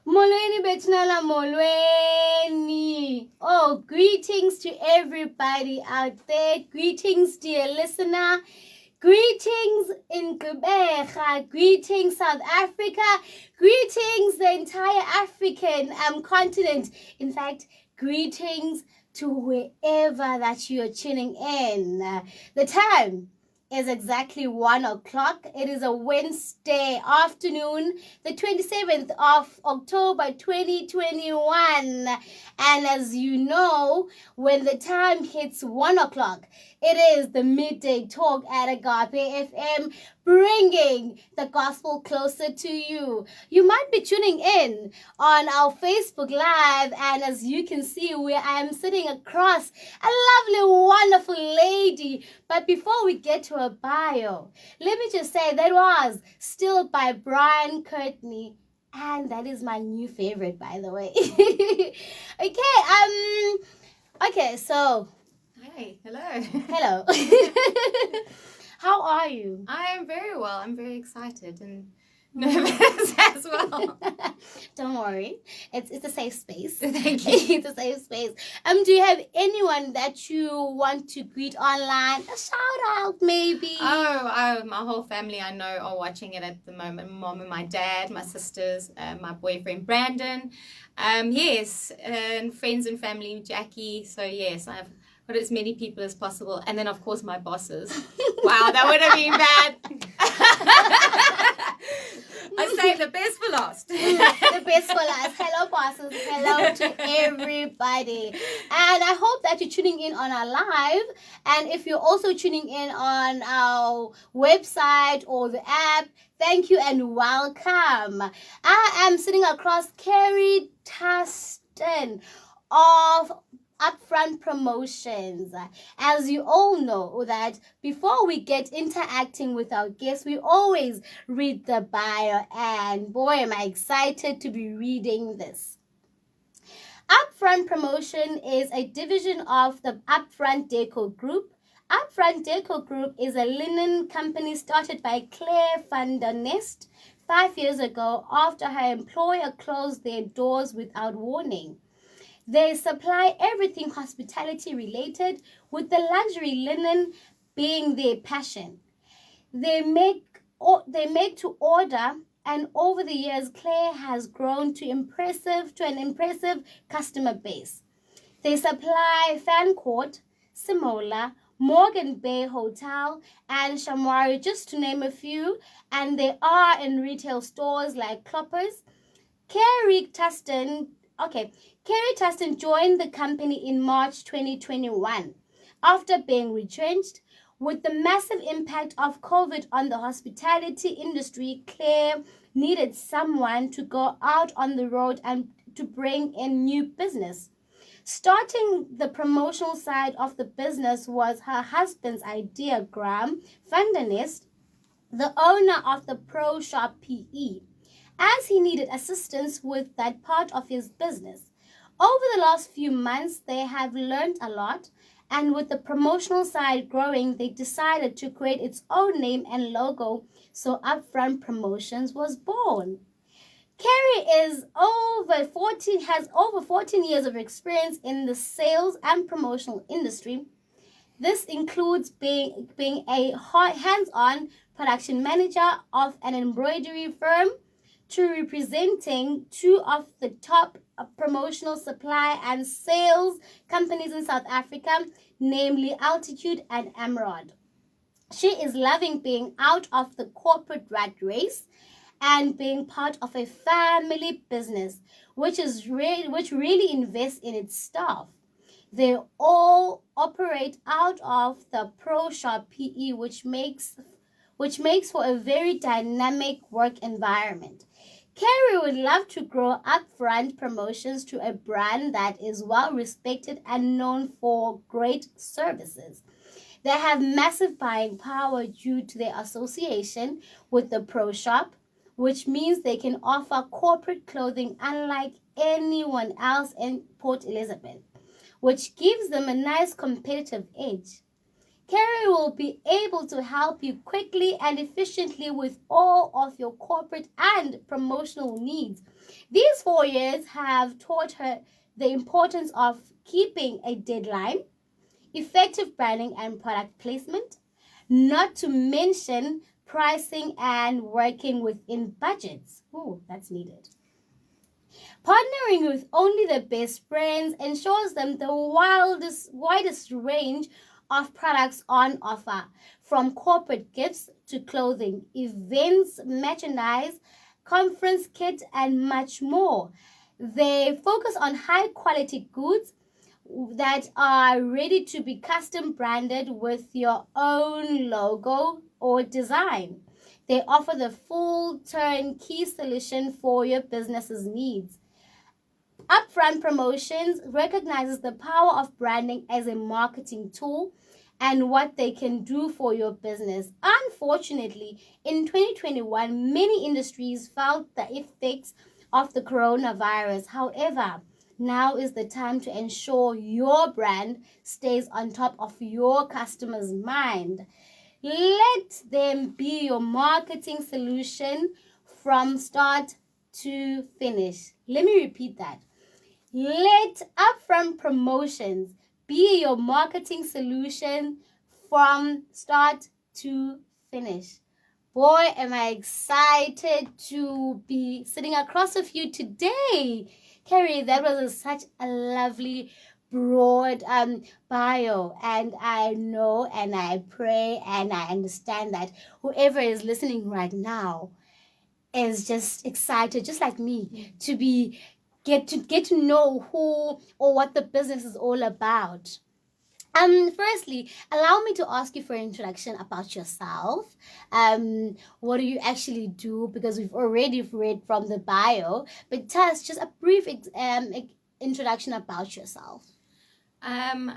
Molweni betnala molweni. Oh, greetings to everybody out there. Greetings, dear listener. Greetings in Gqeberha. Greetings, South Africa. Greetings, the entire African continent. In fact, greetings to wherever that you are tuning in. The time is exactly 1 o'clock. It is a Wednesday afternoon, the 27th of October 2021. And as you know, when the time hits 1 o'clock, it is the midday talk at Agape FM, bringing the gospel closer to you. You might be tuning in on our Facebook Live, and as you can see, I am sitting across a lovely, wonderful lady. But before we get to her bio, let me just say that was Still by Brian Courtney. And that is my new favorite, by the way. Okay, so. Hi, hello. Hello. How are you? I am very well. I'm very excited and nervous as well. Don't worry. It's a safe space. Thank you. It's a safe space. Do you have anyone that you want to greet online? A shout out, maybe. Oh, my whole family I know are watching it at the moment. My mom and my dad, my sisters, my boyfriend Brandon. Yes, and friends and family, Jackie. So yes, I've got as many people as possible, and then of course my bosses. Wow, that would have been bad. I saved the best for last. The best for last. Hello, bosses. Hello to everybody. And I hope that you're tuning in on our live. And if you're also tuning in on our website or the app, thank you and welcome. I am sitting across Ceri Tustin of Upfront Promotions. As you all know that before we get interacting with our guests, we always read the bio, and boy am I excited to be reading this. Upfront Promotion is a division of the Upfront Décor Group. Upfront Décor Group is a linen company started by Claire van der Nest 5 years ago after her employer closed their doors without warning. They supply everything hospitality related, with the luxury linen being their passion. They make to order, and over the years, Claire has grown to an impressive customer base. They supply Fancourt, Simola, Morgan Bay Hotel, and Shamwari, just to name a few, and they are in retail stores like Kloppers. Ceri Tustin joined the company in March 2021 after being retrenched. With the massive impact of COVID on the hospitality industry, Claire needed someone to go out on the road and to bring in new business. Starting the promotional side of the business was her husband's idea, Graeme van der Nest, the owner of the Pro Shop PE, as he needed assistance with that part of his business. Over the last few months, they have learned a lot, and with the promotional side growing, they decided to create its own name and logo, so Upfront Promotions was born. Ceri has over 14 years of experience in the sales and promotional industry. This includes being a hands-on production manager of an embroidery firm, to representing two of the top promotional supply and sales companies in South Africa, namely Altitude and Emerald. She is loving being out of the corporate rat race and being part of a family business, which really invests in its staff. They all operate out of the Pro Shop PE, which makes for a very dynamic work environment. Ceri would love to grow Upfront Promotions to a brand that is well respected and known for great services. They have massive buying power due to their association with the Pro Shop, which means they can offer corporate clothing unlike anyone else in Port Elizabeth, which gives them a nice competitive edge. Ceri will be able to help you quickly and efficiently with all of your corporate and promotional needs. These 4 years have taught her the importance of keeping a deadline, effective branding and product placement, not to mention pricing and working within budgets. Ooh, that's needed. Partnering with only the best brands ensures them the widest range of products on offer, from corporate gifts to clothing, events, merchandise, conference kits, and much more. They focus on high quality goods that are ready to be custom branded with your own logo or design. They offer the full turnkey solution for your business's needs. Upfront Promotions recognizes the power of branding as a marketing tool and what they can do for your business. Unfortunately, in 2021, many industries felt the effects of the coronavirus. However, now is the time to ensure your brand stays on top of your customers' mind. Let them be your marketing solution from start to finish. Let me repeat that. Let Upfront Promotions be your marketing solution from start to finish. Boy, am I excited to be sitting across with you today. Ceri, that was such a lovely, broad bio. And I know and I pray and I understand that whoever is listening right now is just excited, just like me, to get to know who or what the business is all about. Firstly, allow me to ask you for an introduction about yourself. What do you actually do? Because we've already read from the bio, but tell us just a brief introduction about yourself.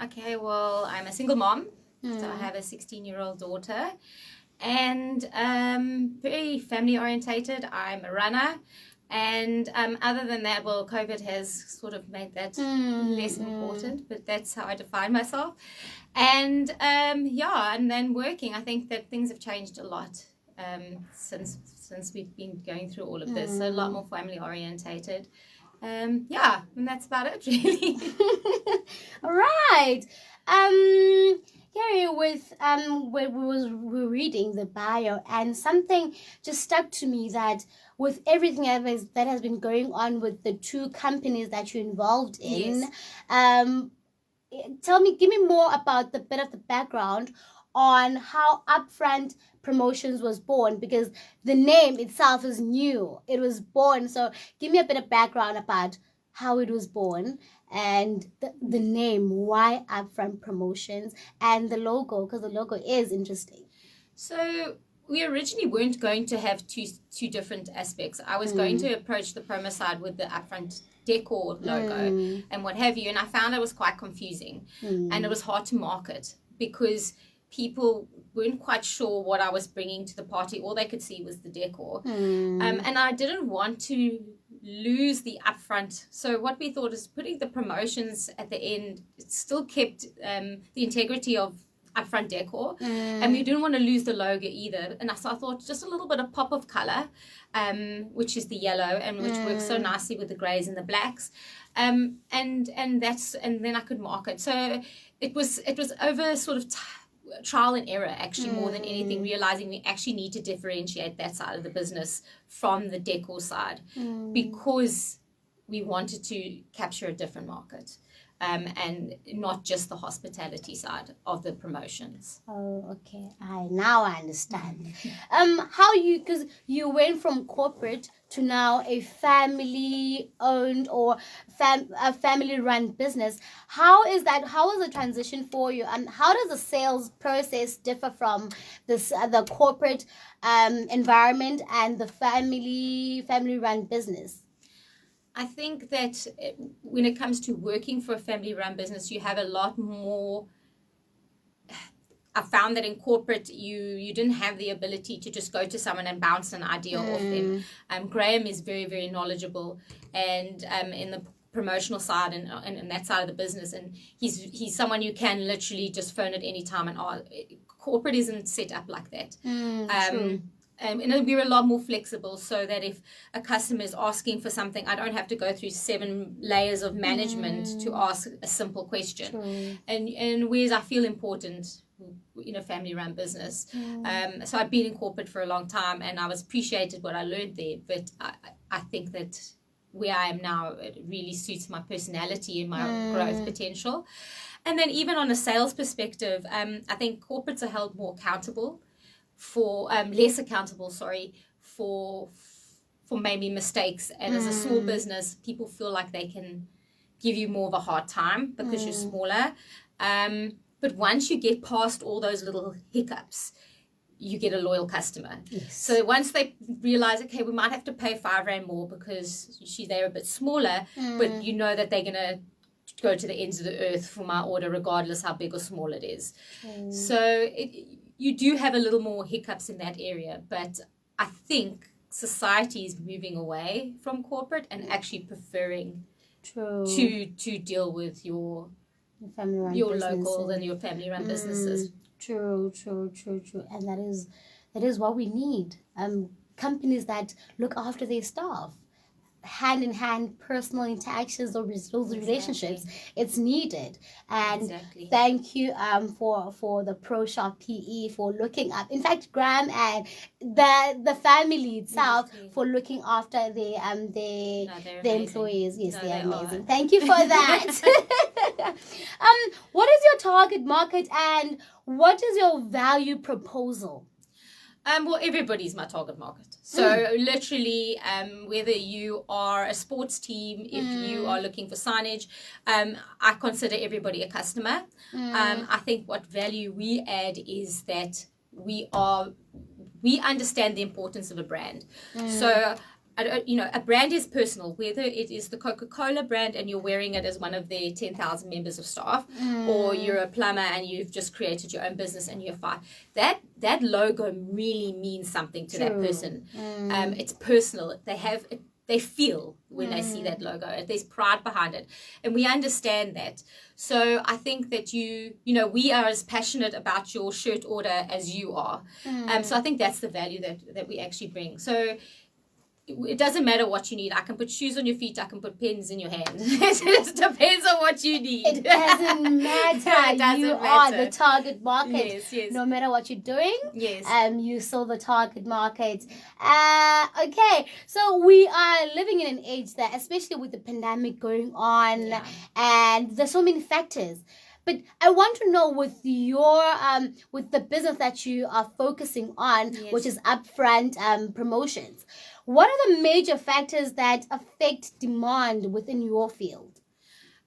Okay, well, I'm a single mom, so I have a 16-year-old daughter, and very family orientated. I'm a runner. And other than that, well, COVID has sort of made that less important, but that's how I define myself. And and then working, I think that things have changed a lot since we've been going through all of this. So a lot more family orientated. And that's about it, really. All right. Ceri, we were reading the bio, and something just stuck to me, that with everything that has been going on with the 2 companies that you're involved in, yes. Give me more about the bit of the background on how Upfront Promotions was born, because the name itself is new. It was born. So give me a bit of background about how it was born and the name, why Upfront Promotions, and the logo, because the logo is interesting. So we originally weren't going to have two different aspects. I was going to approach the promo side with the Upfront Décor logo and what have you, and I found it was quite confusing and it was hard to market because people weren't quite sure what I was bringing to the party. All they could see was the decor. And I didn't want to lose the upfront. So what we thought is putting the promotions at the end, it still kept the integrity of Upfront Décor, and we didn't want to lose the logo either. And so I thought just a little bit of pop of color, which is the yellow, and which works so nicely with the grays and the blacks, and then I could market. So it was over sort of trial and error, actually, more than anything, realizing we actually need to differentiate that side of the business from the decor side because we wanted to capture a different market. And not just the hospitality side of the promotions. Oh, okay. Now I understand. Because you went from corporate to now a family-owned or a family-run business. How is that? How was the transition for you? And how does the sales process differ from the corporate environment and the family-run business? I think that when it comes to working for a family-run business, you have a lot more. I found that in corporate, you didn't have the ability to just go to someone and bounce an idea off them. Graeme is very, very knowledgeable, and in the promotional side and that side of the business, and he's someone you can literally just phone at any time and ask. Corporate isn't set up like that. True. And we're a lot more flexible, so that if a customer is asking for something, I don't have to go through 7 layers of management to ask a simple question. True. And whereas I feel important in a family-run business. So I've been in corporate for a long time, and I was appreciated what I learned there. But I think that where I am now, it really suits my personality and my growth potential. And then even on a sales perspective, I think corporates are held more accountable less accountable, for maybe mistakes. And as a small business, people feel like they can give you more of a hard time because you're smaller. But once you get past all those little hiccups, you get a loyal customer. Yes. So once they realize, okay, we might have to pay $5 more because they're a bit smaller, but you know that they're going to go to the ends of the earth for my order, regardless how big or small it is. So you do have a little more hiccups in that area, but I think society is moving away from corporate and actually preferring to deal with your local and your family-run businesses. True. And that is what we need. Companies that look after their staff. Hand in hand, personal interactions, those relationships, it's needed. And thank you for the Pro Shop PE for looking up. In fact, Graeme and the family itself for looking after the employees. Yes, they're amazing. Thank you for that. What is your target market and what is your value proposal? Well, everybody's my target market. So literally, whether you are a sports team, if you are looking for signage, I consider everybody a customer. I think what value we add is that we understand the importance of a brand. So, a brand is personal, whether it is the Coca-Cola brand and you're wearing it as one of their 10,000 members of staff, or you're a plumber and you've just created your own business and you're fine. That logo really means something to that person. It's personal. They feel when they see that logo. There's pride behind it. And we understand that. So I think that we are as passionate about your shirt order as you are. So I think that's the value that we actually bring. So it doesn't matter what you need. I can put shoes on your feet. I can put pens in your hand. It just depends on what you need. It doesn't matter. You are the target market. Yes. No matter what you're doing. Yes. You saw the target market. Okay. So we are living in an age that, especially with the pandemic going on, and there's so many factors. But I want to know with the business that you are focusing on, which is Upfront Promotions, what are the major factors that affect demand within your field?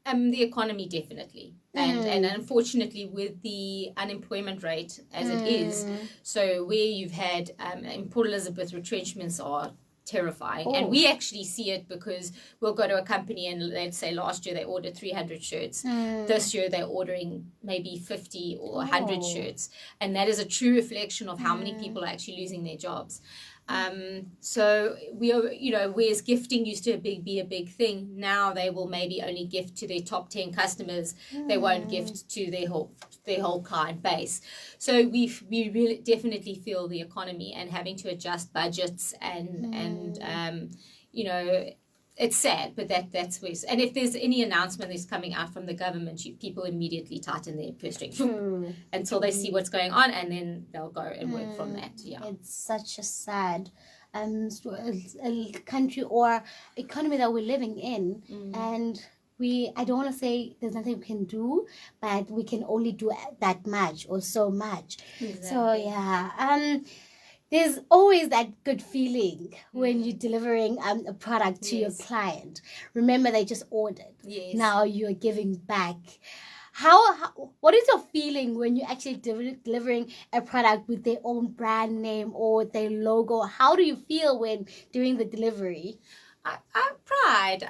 The economy, definitely. And unfortunately, with the unemployment rate as it is, so where you've had in Port Elizabeth, retrenchments are terrifying. And we actually see it because we'll go to a company and let's say last year they ordered 300 shirts. This year they're ordering maybe 50 or 100 shirts. And that is a true reflection of how many people are actually losing their jobs. So we are, whereas gifting used to be a big thing, now they will maybe only gift to their top 10 customers. They won't gift to their whole client base. So we really definitely feel the economy and having to adjust budgets and it's sad, but that's where. And if there's any announcement that's coming out from the government, people immediately tighten their purse strings until they see what's going on, and then they'll go and work from that. Yeah, it's such a sad country or economy that we're living in, and I don't want to say there's nothing we can do, but we can only do that much or so much. Exactly. So there's always that good feeling when you're delivering a product to your client. Remember, they just ordered. Yes. Now you're giving back. What is your feeling when you're actually delivering a product with their own brand name or their logo? How do you feel when doing the delivery? I pride,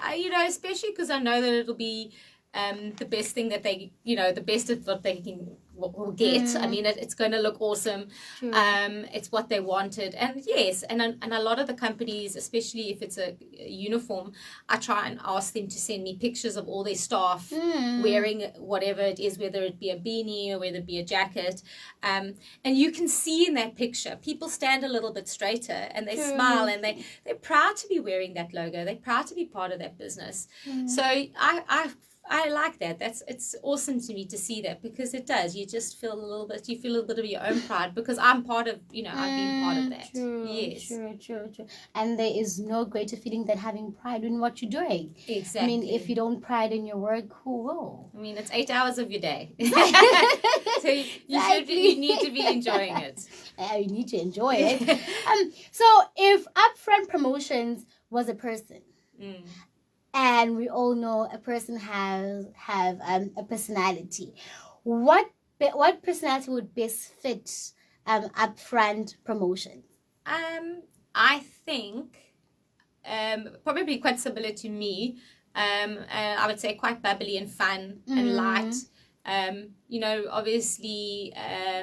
especially because I know that it'll be the best thing that the best of what they can will get. I mean, it's going to look awesome. True. It's what they wanted. And yes, and a lot of the companies, especially if it's a uniform, I try and ask them to send me pictures of all their staff wearing whatever it is, whether it be a beanie or whether it be a jacket. And you can see in that picture, people stand a little bit straighter and they smile, and they're proud to be wearing that logo. They're proud to be part of that business. So I like that. It's awesome to me to see that, because it does. You just feel a little bit of your own pride, because I'm part of, I've been part of that. True. And there is no greater feeling than having pride in what you're doing. Exactly. I mean, if you don't pride in your work, who will? I mean, it's 8 hours of your day. So you need to be enjoying it. You need to enjoy it. So if Upfront Promotions was a person, and we all know a person have a personality, what personality would best fit Upfront Promotions? I think probably quite similar to me. I would say quite bubbly and fun and light. Obviously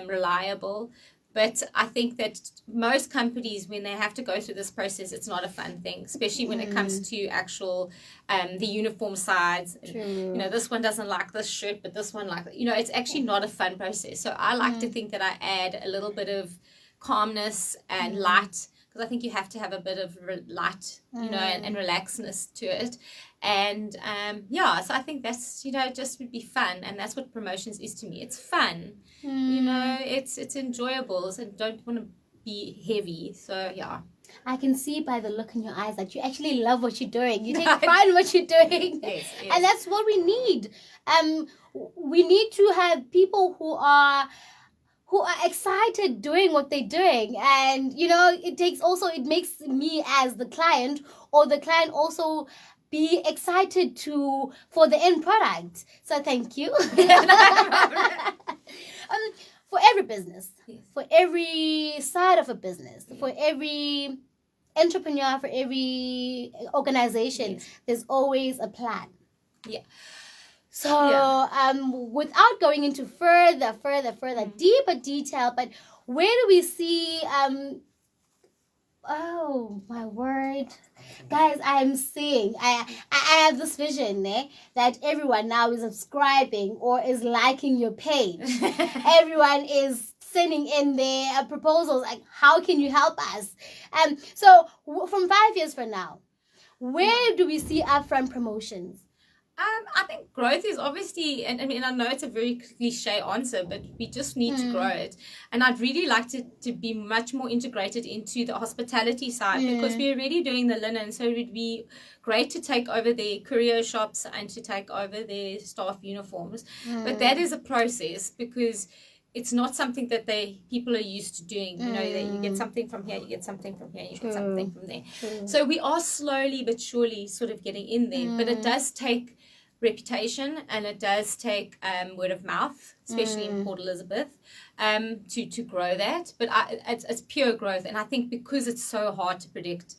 reliable. But I think that most companies, when they have to go through this process, it's not a fun thing, especially when it comes to actual the uniform sides. And, this one doesn't like this shirt, but this one like, it's actually not a fun process. So I like to think that I add a little bit of calmness and light, because I think you have to have a bit of light, and relaxedness to it. And so I think that's, just would be fun. And that's what promotions is to me. It's fun, it's enjoyable, and don't want to be heavy. So, yeah. I can see by the look in your eyes that you actually love what you're doing. You take pride in what you're doing. Yes. And that's what we need. We need to have people who are excited doing what they're doing. And it makes me as the client, or the client also be excited for the end product. So thank you. For every business, for every side of a business, for every entrepreneur, for every organization, there's always a plan. Yeah. So, without going into further deeper detail, but where do we see, oh my word, guys, I'm seeing, I have this vision that everyone now is subscribing or is liking your page. Everyone is sending in their proposals, like, how can you help us? So from 5 years from now, where do we see Upfront Promotions? I think growth is obviously, and I mean, I know it's a very cliche answer, but we just need to grow it. And I'd really like to be much more integrated into the hospitality side, because we're already doing the linen. So it would be great to take over their courier shops and to take over their staff uniforms. But that is a process, because it's not something that people are used to doing. You get something from here, you get something from here, you get something from there. So we are slowly but surely sort of getting in there. But it does take reputation, and it does take word of mouth, especially in Port Elizabeth, to grow that. But it's pure growth. And I think because it's so hard to predict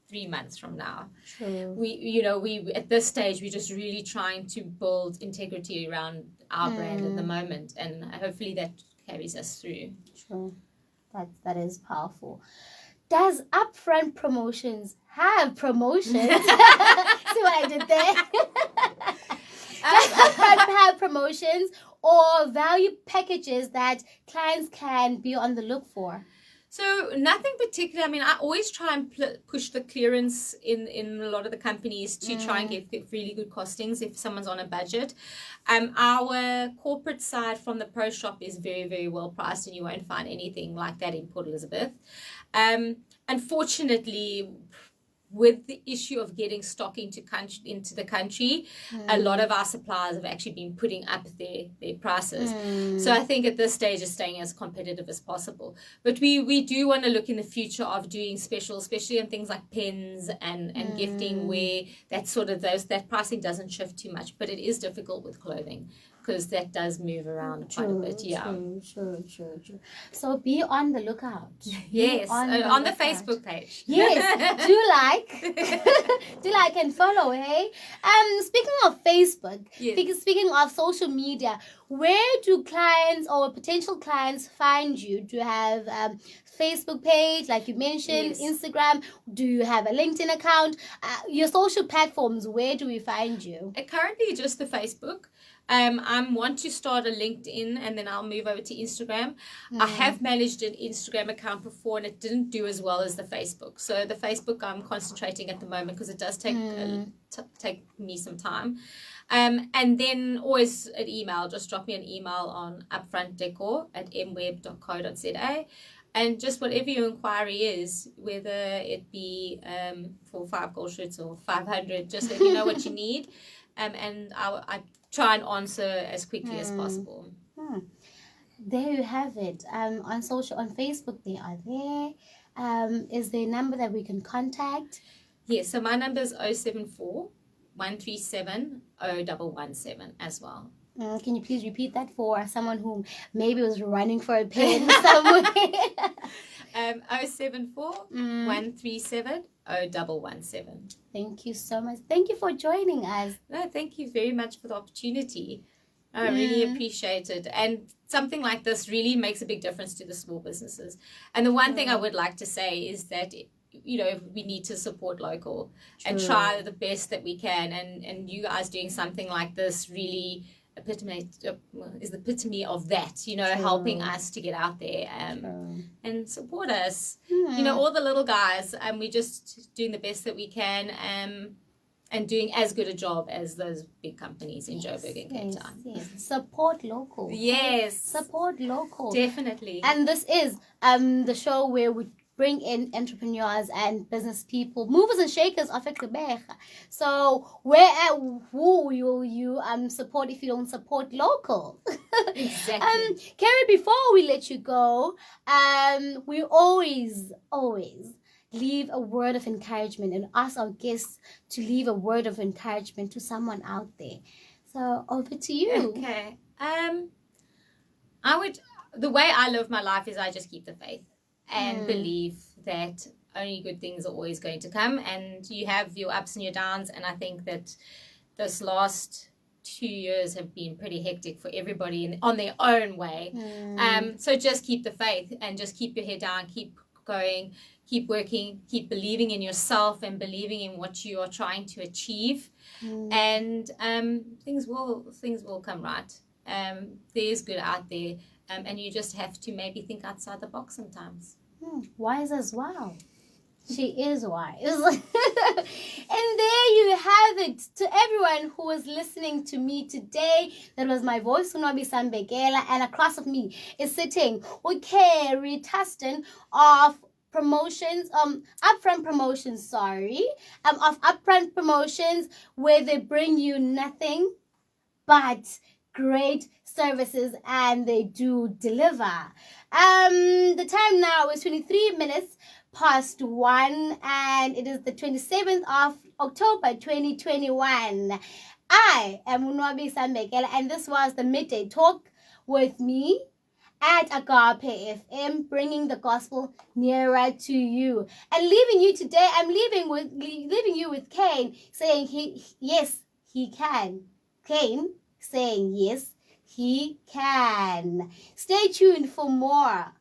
3 months from now, we at this stage, we're just really trying to build integrity around our brand at the moment, and hopefully that carries us through. Sure, that is powerful. Does Upfront Promotions have promotions? See what I did there? Does Upfront have promotions or value packages that clients can be on the look for? So nothing particular. I mean, I always try and push the clearance in a lot of the companies to try and get really good costings if someone's on a budget. Our corporate side from the pro shop is very, very well priced, and you won't find anything like that in Port Elizabeth. Unfortunately, with the issue of getting stock into the country, a lot of our suppliers have actually been putting up their prices. So I think at this stage it's staying as competitive as possible. But we do want to look in the future of doing specials, especially on things like pens and gifting, where that pricing doesn't shift too much. But it is difficult with clothing, because that does move around quite a bit. Yeah. True. So be on the lookout. Yes, on the lookout. Facebook page. Yes, do like and follow, hey? Speaking of Facebook, Yes. speaking of social media, where do clients or potential clients find you? Do you have Facebook page, like you mentioned, Yes. Instagram? Do you have a LinkedIn account? Your social platforms, where do we find you? Currently, just the Facebook. I want to start a LinkedIn and then I'll move over to Instagram. I have managed an Instagram account before and it didn't do as well as the Facebook. So the Facebook I'm concentrating at the moment because it does take take me some time. And then always an email. Just drop me an email on upfrontdecor@mweb.co.za. And just whatever your inquiry is, whether it be for 5 gold shirts or 500, just let me know what you need. And I try and answer as quickly as possible. There you have it. On Facebook, they are there. Is there a number that we can contact? Yes, so my number is 074 137 0117 as well. Can you please repeat that for someone who maybe was running for a pen somewhere? 074 137 0117. Thank you so much. Thank you for joining us. No, thank you very much for the opportunity. I really appreciate it. And something like this really makes a big difference to the small businesses. And the one thing I would like to say is that, you know, we need to support local and try the best that we can. And you guys doing something like this really is the epitome of that, you know, helping us to get out there and support us. You know, all the little guys, we're just doing the best that we can and doing as good a job as those big companies in Joburg and Cape Town. Yes. Support local. Yes. Support local. Definitely. And this is the show where we bring in entrepreneurs and business people, movers and shakers of Ekebega. So who will you support if you don't support local? Exactly. Ceri, before we let you go, we always leave a word of encouragement and ask our guests to leave a word of encouragement to someone out there. So over to you. Okay. The way I live my life is I just keep the faith and believe that only good things are always going to come, and you have your ups and your downs. And I think that this last 2 years have been pretty hectic for everybody on their own way. So just keep the faith and just keep your head down, keep going, keep working, keep believing in yourself and believing in what you are trying to achieve. And things will come right. There's good out there. And you just have to maybe think outside the box sometimes. Wise as well. She is wise. And there you have it. To everyone who was listening to me today, that was my voice, Unobi Sambegela, and across of me is sitting Ceri Tustin of Promotions, Upfront Promotions, of Upfront Promotions, where they bring you nothing but great services and they do deliver. The time now is 23 minutes past 1 and it is the 27th of October 2021. I am Unwabi Sambekela and this was the Midday Talk with me at Agape FM, bringing the gospel nearer to you. And leaving you today, I'm leaving you with Kane saying yes, he can. Kane saying yes, he can. Stay tuned for more.